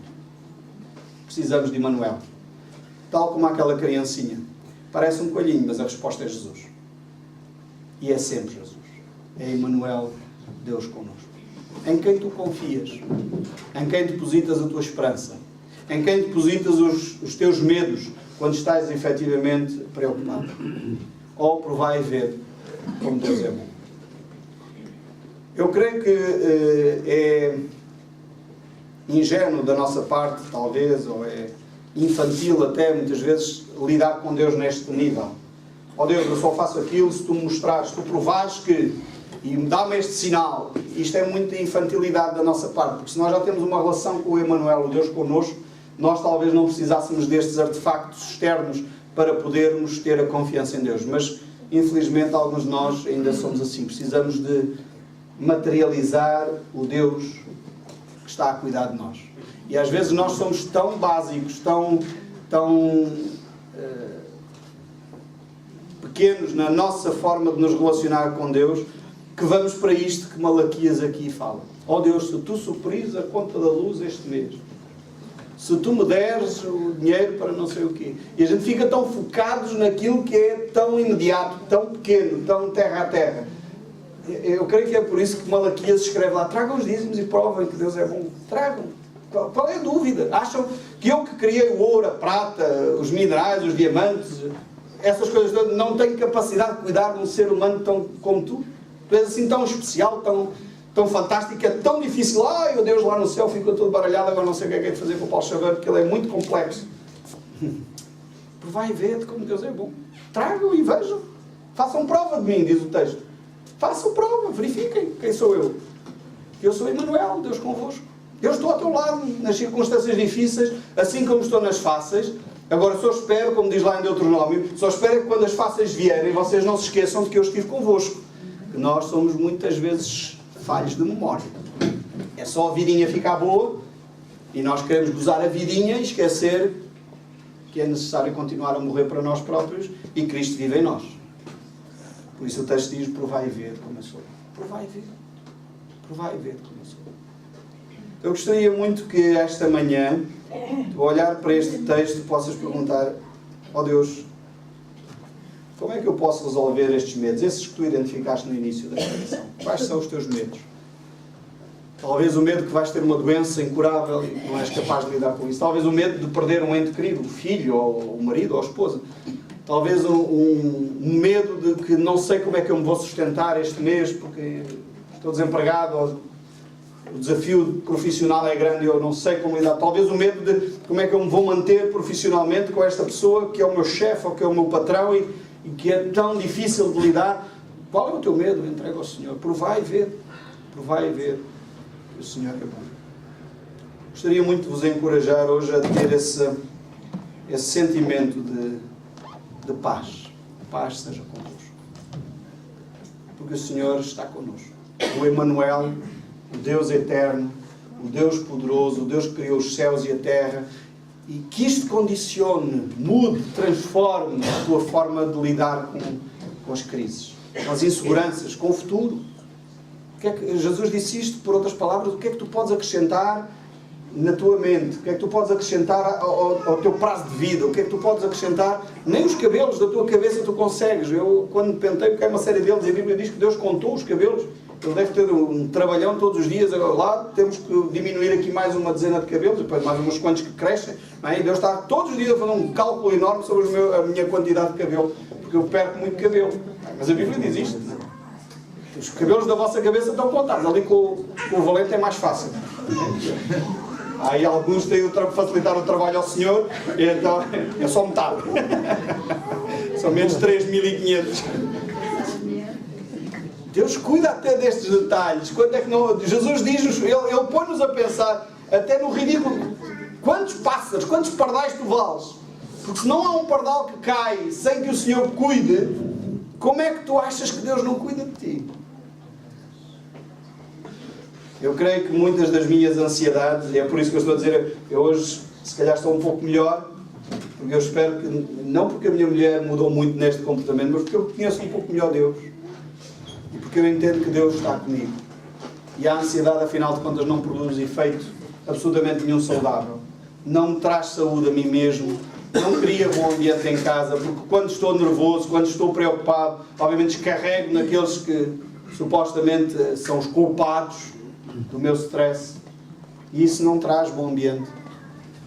Precisamos de Emmanuel. Tal como aquela criancinha. Parece um coelhinho, mas a resposta é Jesus. E é sempre Jesus. É Emmanuel, Deus connosco. Em quem tu confias? Em quem depositas a tua esperança? Em quem depositas os teus medos quando estás efetivamente preocupado? Ou provai e ver como Deus é bom. Eu creio que é ingênuo da nossa parte, talvez, ou é infantil até, muitas vezes, lidar com Deus neste nível. Ó Deus, eu só faço aquilo se tu me mostrares, se tu provares que, e dá-me este sinal. Isto é muita infantilidade da nossa parte, porque se nós já temos uma relação com o Emmanuel, o Deus connosco, nós talvez não precisássemos destes artefactos externos para podermos ter a confiança em Deus. Mas, infelizmente, alguns de nós ainda somos assim. Precisamos de materializar o Deus que está a cuidar de nós. E às vezes nós somos tão básicos, tão tão pequenos na nossa forma de nos relacionar com Deus, que vamos para isto que Malaquias aqui fala. Ó Deus, se tu suprires a conta da luz este mês, se tu me deres o dinheiro para não sei o quê, e a gente fica tão focados naquilo que é tão imediato, tão pequeno, tão terra a terra. Eu creio que é por isso que Malaquias escreve lá: tragam os dízimos e provem que Deus é bom. Tragam. Qual é a dúvida? Acham que eu que criei o ouro, a prata, os minerais, os diamantes, essas coisas todas, não tenho capacidade de cuidar de um ser humano tão como tu? Tu és assim tão especial, tão fantástico, é tão difícil. Ai, o Deus lá no céu ficou todo baralhado, agora não sei o que é que é de fazer com o Paulo Chaveiro, porque ele é muito complexo. Provai e vede como Deus é bom. Tragam e vejam. Façam prova de mim, diz o texto. Façam prova, verifiquem quem sou eu. Eu sou Emmanuel, Deus convosco. Eu estou ao teu lado nas circunstâncias difíceis, assim como estou nas fáceis. Agora só espero, como diz lá em Deuteronômio, só espero que quando as fáceis vierem, vocês não se esqueçam de que eu estive convosco. Que nós somos muitas vezes falhos de memória. É só a vidinha ficar boa e nós queremos gozar a vidinha e esquecer que é necessário continuar a morrer para nós próprios e Cristo vive em nós. Por isso o texto diz: provai e ver como eu sou. Provai e ver. Provai e ver como eu sou. Eu gostaria muito que esta manhã, ao olhar para este texto, possas perguntar: ó Deus, como é que eu posso resolver estes medos? Esses que tu identificaste no início da explicação. Quais são os teus medos? Talvez o medo que vais ter uma doença incurável e não és capaz de lidar com isso. Talvez o medo de perder um ente querido, o filho, ou o marido, ou a esposa. Talvez um medo de que não sei como é que eu me vou sustentar este mês porque estou desempregado, ou o desafio profissional é grande e eu não sei como lidar. Talvez o medo de como é que eu me vou manter profissionalmente com esta pessoa que é o meu chefe ou que é o meu patrão e que é tão difícil de lidar. Qual é o teu medo? Entrega ao Senhor. Provai e ver. Provai e ver que o Senhor é bom. Gostaria muito de vos encorajar hoje a ter esse sentimento de paz. Paz seja convosco. Porque o Senhor está connosco. O Emmanuel, o Deus eterno, o Deus poderoso, o Deus que criou os céus e a terra, e que isto condicione, mude, transforme a tua forma de lidar com as crises, com as inseguranças, com o futuro. O que é que, Jesus disse isto, por outras palavras, o que é que tu podes acrescentar na tua mente? O que é que tu podes acrescentar ao teu prazo de vida? O que é que tu podes acrescentar? Nem os cabelos da tua cabeça tu consegues. Eu, quando pentei, porque é uma série deles, e a Bíblia diz que Deus contou os cabelos. Ele deve ter um trabalhão todos os dias. Agora lá temos que diminuir aqui mais uma dezena de cabelos, depois mais uns quantos que crescem. Não é? E Deus está todos os dias a fazer um cálculo enorme sobre a minha quantidade de cabelo, porque eu perco muito cabelo. Mas a Bíblia diz isto. Não é? Os cabelos da vossa cabeça estão contados. Ali com o valente é mais fácil. Aí alguns têm facilitar o trabalho ao Senhor, e então é só metade. São menos 3.500. Deus cuida até destes detalhes. Quando é que não... Jesus diz-nos, Ele põe-nos a pensar até no ridículo. Quantos pássaros, quantos pardais tu vales? Porque se não há um pardal que cai sem que o Senhor cuide, como é que tu achas que Deus não cuida de ti? Eu creio que muitas das minhas ansiedades, e é por isso que eu estou a dizer, eu hoje se calhar estou um pouco melhor, porque eu espero que, não porque a minha mulher mudou muito neste comportamento, mas porque eu conheço um pouco melhor Deus. E porque eu entendo que Deus está comigo. E a ansiedade, afinal de contas, não produz efeito absolutamente nenhum saudável. Não me traz saúde a mim mesmo, não cria bom ambiente em casa, porque quando estou nervoso, quando estou preocupado, obviamente descarrego naqueles que supostamente são os culpados do meu stress, e isso não traz bom ambiente.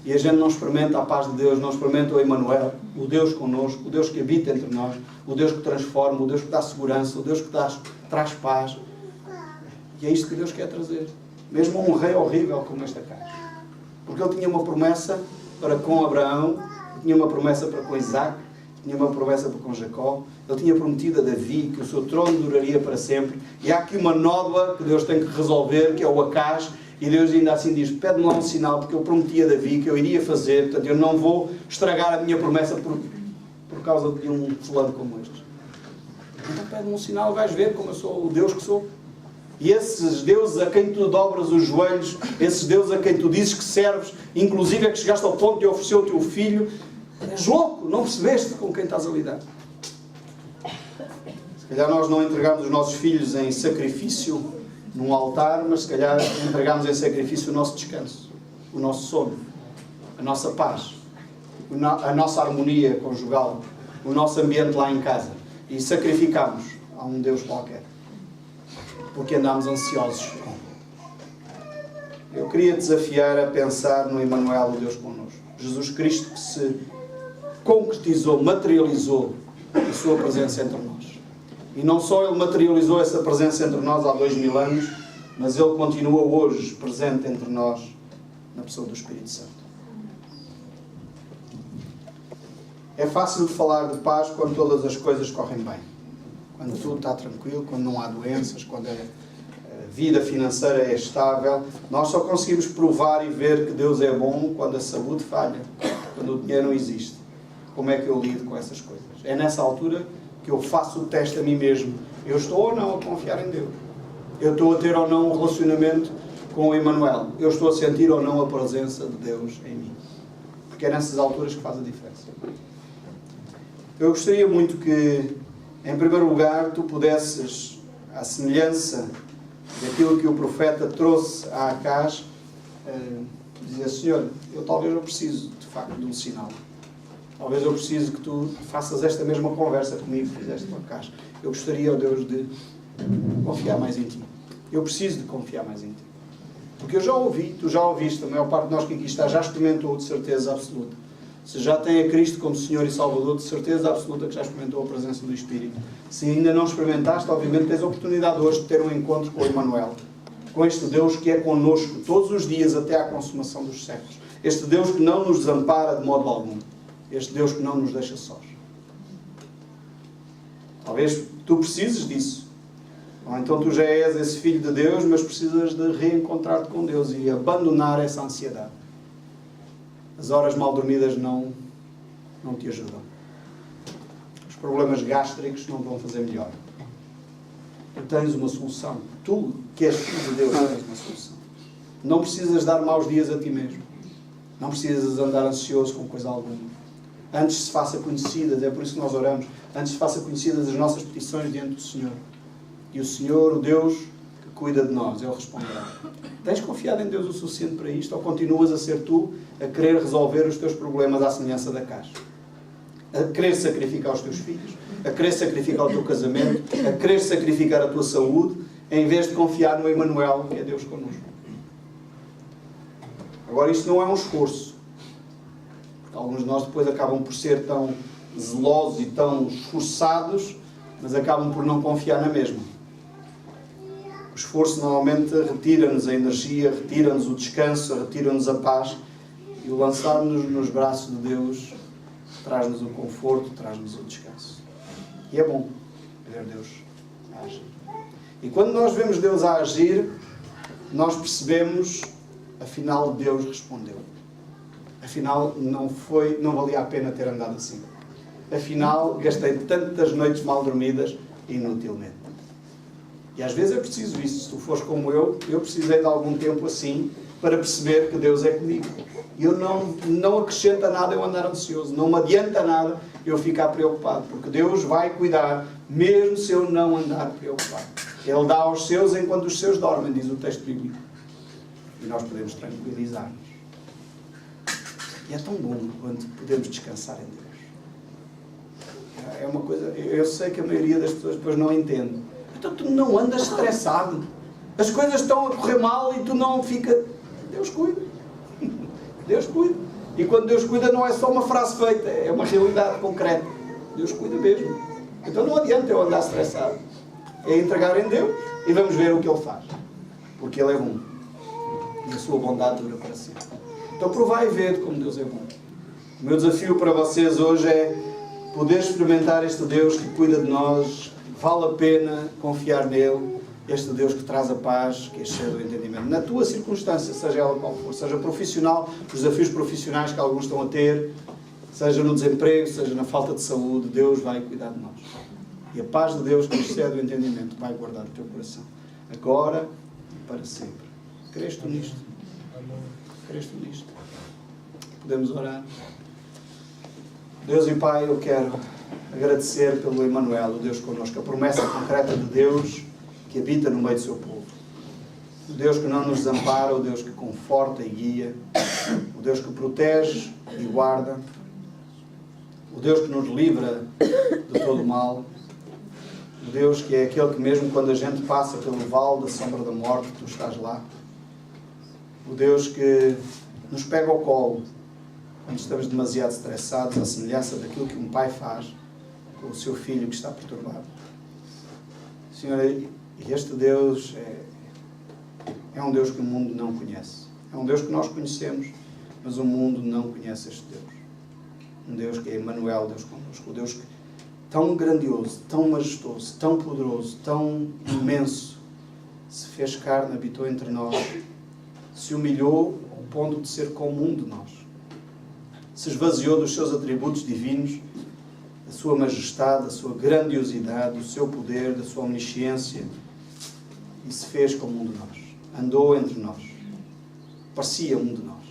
E a gente não experimenta a paz de Deus, não experimenta o Emmanuel, o Deus connosco, o Deus que habita entre nós, o Deus que transforma, o Deus que dá segurança, o Deus que traz paz. E é isto que Deus quer trazer. Mesmo um rei horrível como esta casa. Porque ele tinha uma promessa para com Abraão, tinha uma promessa para com Isaac, tinha uma promessa para com Jacó. Ele tinha prometido a Davi que o seu trono duraria para sempre. E há aqui uma nódoa que Deus tem que resolver, que é o Acaz. E Deus ainda assim diz, pede-me lá um sinal, porque eu prometi a Davi que eu iria fazer. Portanto, eu não vou estragar a minha promessa por causa de um fulano como este. Então pede-me um sinal, vais ver como eu sou o Deus que sou. E esses deuses a quem tu dobras os joelhos, esses deuses a quem tu dizes que serves, inclusive é que chegaste ao ponto de oferecer o teu filho, És louco, não percebeste com quem estás a lidar. Se calhar nós não entregamos os nossos filhos em sacrifício num altar, mas se calhar entregamos em sacrifício o nosso descanso, o nosso sono, a nossa paz, a nossa harmonia conjugal, o nosso ambiente lá em casa. E sacrificamos a um Deus qualquer, porque andamos ansiosos. Eu queria desafiar a pensar no Emmanuel, o Deus connosco. Jesus Cristo que se concretizou, materializou a sua presença entre nós. E não só Ele materializou essa presença entre nós há 2000 anos, mas Ele continua hoje presente entre nós na pessoa do Espírito Santo. É fácil de falar de paz quando todas as coisas correm bem. Quando tudo está tranquilo, quando não há doenças, quando a vida financeira é estável. Nós só conseguimos provar e ver que Deus é bom quando a saúde falha, quando o dinheiro não existe. Como é que eu lido com essas coisas? É nessa altura que eu faço o teste a mim mesmo. Eu estou ou não a confiar em Deus? Eu estou a ter ou não um relacionamento com o Emmanuel? Eu estou a sentir ou não a presença de Deus em mim? Porque é nessas alturas que faz a diferença. Eu gostaria muito que, em primeiro lugar, tu pudesses, à semelhança daquilo que o profeta trouxe a Acaz, dizer: Senhor, talvez eu preciso, de facto, de um sinal. Talvez eu preciso que tu faças esta mesma conversa comigo que fizeste com Acaz. Eu gostaria, ó Deus, de confiar mais em ti. Eu preciso de confiar mais em ti. Porque eu já ouvi, tu já ouviste, a maior parte de nós que aqui está já experimentou, de certeza absoluta. Se já tem a Cristo como Senhor e Salvador, de certeza absoluta que já experimentou a presença do Espírito. Se ainda não experimentaste, obviamente tens a oportunidade hoje de ter um encontro com o Emmanuel. Com este Deus que é connosco todos os dias até à consumação dos séculos. Este Deus que não nos desampara de modo algum. Este Deus que não nos deixa sós. Talvez tu precises disso. Ou então tu já és esse filho de Deus, mas precisas de reencontrar-te com Deus e abandonar essa ansiedade. As horas mal dormidas não te ajudam. Os problemas gástricos não vão fazer melhor. Tu tens uma solução. Tu, que és filho de Deus, tens uma solução. Não precisas dar maus dias a ti mesmo. Não precisas andar ansioso com coisa alguma. Antes se faça conhecidas, é por isso que nós oramos, antes se faça conhecidas as nossas petições diante do Senhor. E o Senhor, o Deus que cuida de nós, Ele responderá. Tens confiado em Deus o suficiente para isto? Ou continuas a ser tu a querer resolver os teus problemas à semelhança da Acaz? A querer sacrificar os teus filhos? A querer sacrificar o teu casamento? A querer sacrificar a tua saúde? Em vez de confiar no Emmanuel, que é Deus connosco. Agora, isto não é um esforço. Porque alguns de nós depois acabam por ser tão zelosos e tão esforçados, mas acabam por não confiar na mesma. O esforço normalmente retira-nos a energia, retira-nos o descanso, retira-nos a paz, e o lançar-nos nos braços de Deus traz-nos o conforto, traz-nos o descanso. E é bom ver Deus a agir. E quando nós vemos Deus a agir, nós percebemos, afinal Deus respondeu. Afinal não valia a pena ter andado assim. Afinal gastei tantas noites mal dormidas inutilmente. E às vezes é preciso isso. Se tu fores como eu precisei de algum tempo assim para perceber que Deus é comigo. E eu não acrescenta nada eu andar ansioso. Não me adianta nada eu ficar preocupado. Porque Deus vai cuidar, mesmo se eu não andar preocupado. Ele dá aos seus enquanto os seus dormem, diz o texto bíblico. E nós podemos tranquilizar-nos. E é tão bom quando podemos descansar em Deus. É uma coisa... Eu sei que a maioria das pessoas depois não entende. Então tu não andas estressado. As coisas estão a correr mal e tu não fica... Deus cuida. Deus cuida. E quando Deus cuida não é só uma frase feita, é uma realidade concreta. Deus cuida mesmo. Então não adianta eu andar estressado. É entregar em Deus e vamos ver o que Ele faz. Porque Ele é bom. E a sua bondade dura para sempre. Então provai e vede como Deus é bom. O meu desafio para vocês hoje é poder experimentar este Deus que cuida de nós. Vale a pena confiar nele. Este Deus que traz a paz, que excede o entendimento. Na tua circunstância, seja ela qual for, seja profissional, os desafios profissionais que alguns estão a ter, seja no desemprego, seja na falta de saúde, Deus vai cuidar de nós. E a paz de Deus que excede o entendimento vai guardar o teu coração. Agora e para sempre. Crês tu nisto? Crês tu nisto? Podemos orar? Deus e Pai, eu quero agradecer pelo Emmanuel, o Deus connosco, a promessa concreta de Deus que habita no meio do seu povo. O Deus que não nos desampara, o Deus que conforta e guia, o Deus que protege e guarda, o Deus que nos livra de todo o mal, o Deus que é aquele que mesmo quando a gente passa pelo vale da sombra da morte, tu estás lá. O Deus que nos pega ao colo quando estamos demasiado estressados, à semelhança daquilo que um pai faz com o seu filho que está perturbado. Senhor, este Deus é um Deus que o mundo não conhece. É um Deus que nós conhecemos, mas o mundo não conhece este Deus. Um Deus que é Emmanuel, Deus connosco. Um Deus que, tão grandioso, tão majestoso, tão poderoso, tão imenso, se fez carne, habitou entre nós, se humilhou ao ponto de ser como um de nós. Se esvaziou dos seus atributos divinos, da sua majestade, da sua grandiosidade, do seu poder, da sua omnisciência, e se fez como um de nós. Andou entre nós. Parecia um de nós.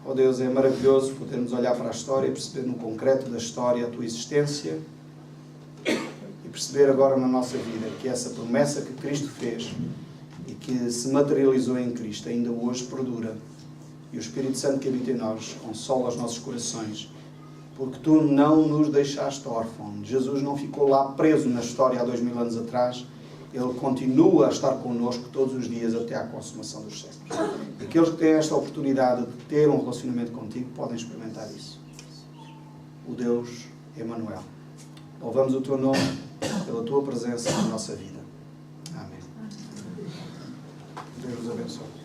Oh Deus, é maravilhoso podermos olhar para a história e perceber no concreto da história a tua existência e perceber agora na nossa vida que essa promessa que Cristo fez e que se materializou em Cristo ainda hoje perdura. E o Espírito Santo que habita em nós consola os nossos corações, porque tu não nos deixaste órfãos. Jesus não ficou lá preso na história há 2000 anos atrás. Ele continua a estar connosco todos os dias até à consumação dos séculos. E aqueles que têm esta oportunidade de ter um relacionamento contigo podem experimentar isso. O Deus Emmanuel. Louvamos o teu nome pela tua presença na nossa vida. Amém. Deus nos abençoe.